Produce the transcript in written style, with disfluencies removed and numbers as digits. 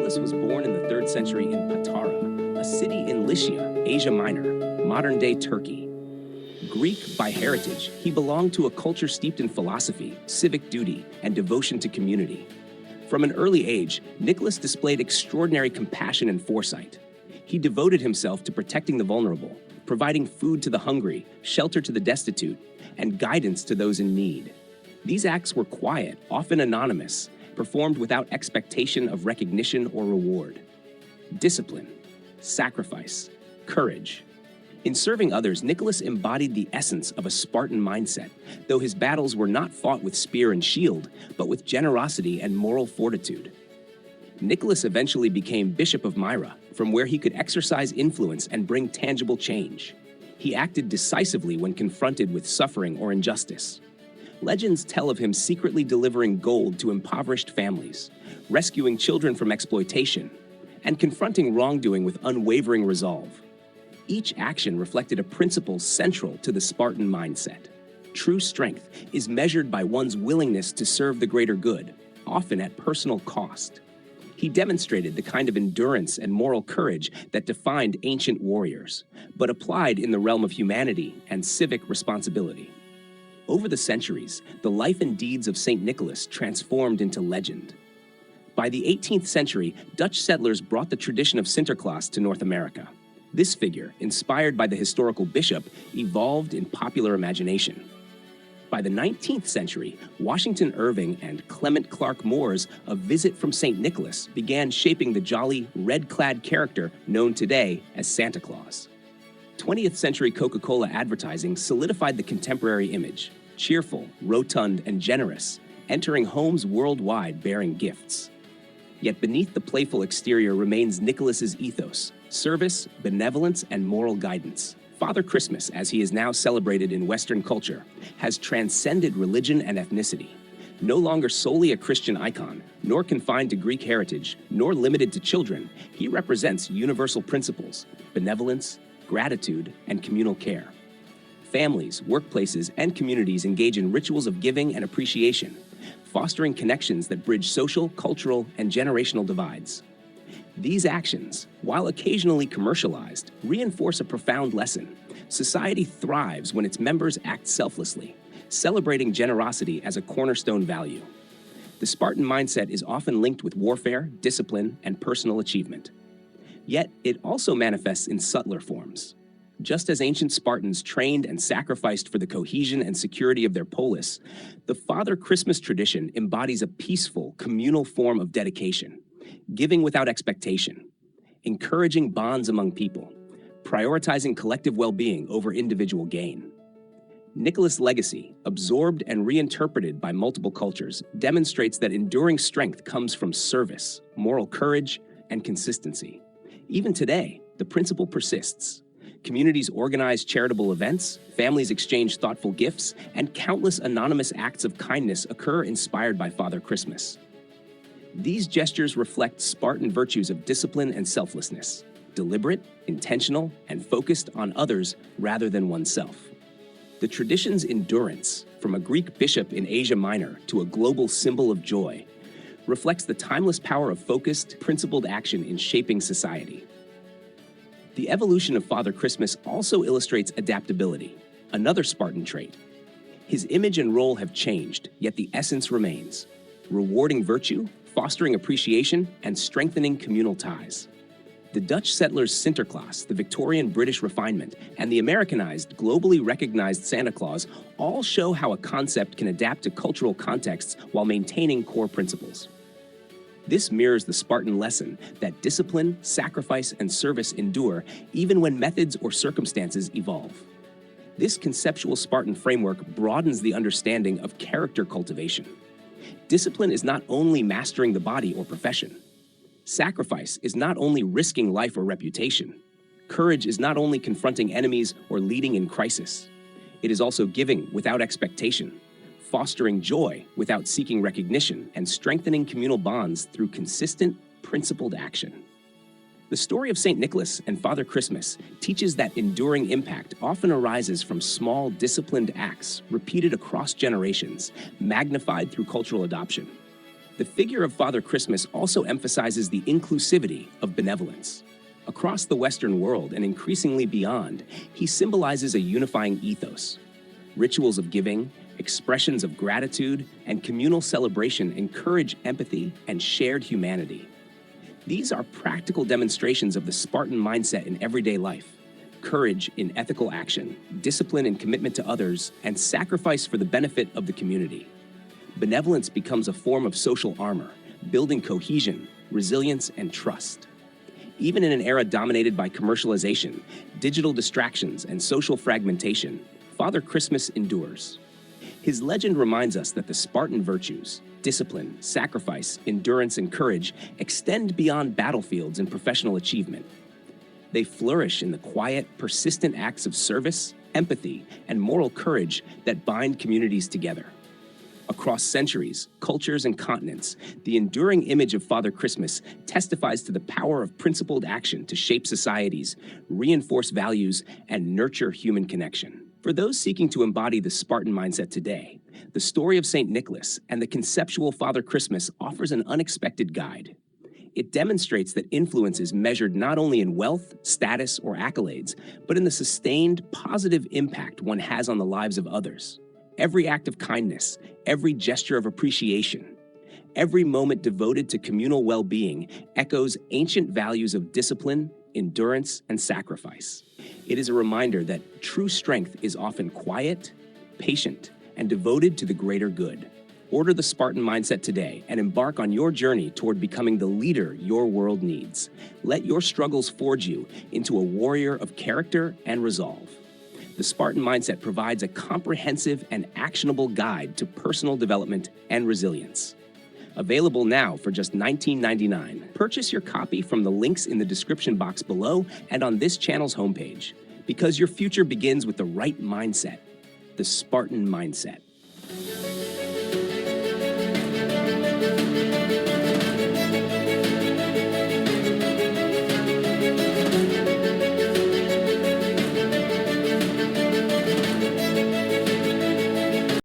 Nicholas was born in the 3rd century in Patara, a city in Lycia, Asia Minor, modern-day Turkey. Greek by heritage, he belonged to a culture steeped in philosophy, civic duty, and devotion to community. From an early age, Nicholas displayed extraordinary compassion and foresight. He devoted himself to protecting the vulnerable, providing food to the hungry, shelter to the destitute, and guidance to those in need. These acts were quiet, often anonymous, performed without expectation of recognition or reward. Discipline, sacrifice, courage. In serving others, Nicholas embodied the essence of a Spartan mindset, though his battles were not fought with spear and shield, but with generosity and moral fortitude. Nicholas eventually became Bishop of Myra, from where he could exercise influence and bring tangible change. He acted decisively when confronted with suffering or injustice. Legends tell of him secretly delivering gold to impoverished families, rescuing children from exploitation, and confronting wrongdoing with unwavering resolve. Each action reflected a principle central to the Spartan mindset. True strength is measured by one's willingness to serve the greater good, often at personal cost. He demonstrated the kind of endurance and moral courage that defined ancient warriors, but applied in the realm of humanity and civic responsibility. Over the centuries, the life and deeds of St. Nicholas transformed into legend. By the 18th century, Dutch settlers brought the tradition of Sinterklaas to North America. This figure, inspired by the historical bishop, evolved in popular imagination. By the 19th century, Washington Irving and Clement Clarke Moore's A Visit from St. Nicholas began shaping the jolly, red-clad character known today as Santa Claus. 20th century Coca-Cola advertising solidified the contemporary image, cheerful, rotund, and generous, entering homes worldwide bearing gifts. Yet beneath the playful exterior remains Nicholas's ethos, service, benevolence, and moral guidance. Father Christmas, as he is now celebrated in Western culture, has transcended religion and ethnicity. No longer solely a Christian icon, nor confined to Greek heritage, nor limited to children, he represents universal principles, benevolence, gratitude, and communal care. Families, workplaces, and communities engage in rituals of giving and appreciation, fostering connections that bridge social, cultural, and generational divides. These actions, while occasionally commercialized, reinforce a profound lesson. Society thrives when its members act selflessly, celebrating generosity as a cornerstone value. The Spartan mindset is often linked with warfare, discipline, and personal achievement. Yet, it also manifests in subtler forms. Just as ancient Spartans trained and sacrificed for the cohesion and security of their polis, the Father Christmas tradition embodies a peaceful, communal form of dedication, giving without expectation, encouraging bonds among people, prioritizing collective well-being over individual gain. Nicholas' legacy, absorbed and reinterpreted by multiple cultures, demonstrates that enduring strength comes from service, moral courage, and consistency. Even today, the principle persists. Communities organize charitable events, families exchange thoughtful gifts, and countless anonymous acts of kindness occur inspired by Father Christmas. These gestures reflect Spartan virtues of discipline and selflessness, deliberate, intentional, and focused on others rather than oneself. The tradition's endurance, from a Greek bishop in Asia Minor to a global symbol of joy, reflects the timeless power of focused, principled action in shaping society. The evolution of Father Christmas also illustrates adaptability, another Spartan trait. His image and role have changed, yet the essence remains, rewarding virtue, fostering appreciation, and strengthening communal ties. The Dutch settlers' Sinterklaas, the Victorian British refinement, and the Americanized, globally recognized Santa Claus all show how a concept can adapt to cultural contexts while maintaining core principles. This mirrors the Spartan lesson that discipline, sacrifice, and service endure even when methods or circumstances evolve. This conceptual Spartan framework broadens the understanding of character cultivation. Discipline is not only mastering the body or profession. Sacrifice is not only risking life or reputation. Courage is not only confronting enemies or leading in crisis. It is also giving without expectation, fostering joy without seeking recognition, and strengthening communal bonds through consistent, principled action. The story of St. Nicholas and Father Christmas teaches that enduring impact often arises from small, disciplined acts repeated across generations, magnified through cultural adoption. The figure of Father Christmas also emphasizes the inclusivity of benevolence. Across the Western world and increasingly beyond, he symbolizes a unifying ethos. Rituals of giving, expressions of gratitude, and communal celebration encourage empathy and shared humanity. These are practical demonstrations of the Spartan mindset in everyday life: courage in ethical action, discipline and commitment to others, and sacrifice for the benefit of the community. Benevolence becomes a form of social armor, building cohesion, resilience, and trust. Even in an era dominated by commercialization, digital distractions, and social fragmentation, Father Christmas endures. His legend reminds us that the Spartan virtues, discipline, sacrifice, endurance, and courage extend beyond battlefields and professional achievement. They flourish in the quiet, persistent acts of service, empathy, and moral courage that bind communities together. Across centuries, cultures, and continents, the enduring image of Father Christmas testifies to the power of principled action to shape societies, reinforce values, and nurture human connection. For those seeking to embody the Spartan mindset today, the story of St. Nicholas and the conceptual Father Christmas offers an unexpected guide. It demonstrates that influence is measured not only in wealth, status, or accolades, but in the sustained, positive impact one has on the lives of others. Every act of kindness, every gesture of appreciation, every moment devoted to communal well-being echoes ancient values of discipline, endurance, and sacrifice. It is a reminder that true strength is often quiet, patient, and devoted to the greater good. Order the Spartan mindset today and embark on your journey toward becoming the leader your world needs. Let your struggles forge you into a warrior of character and resolve. The Spartan mindset provides a comprehensive and actionable guide to personal development and resilience. Available now for just $19.99. Purchase your copy from the links in the description box below and on this channel's homepage. Because your future begins with the right mindset, the Spartan mindset.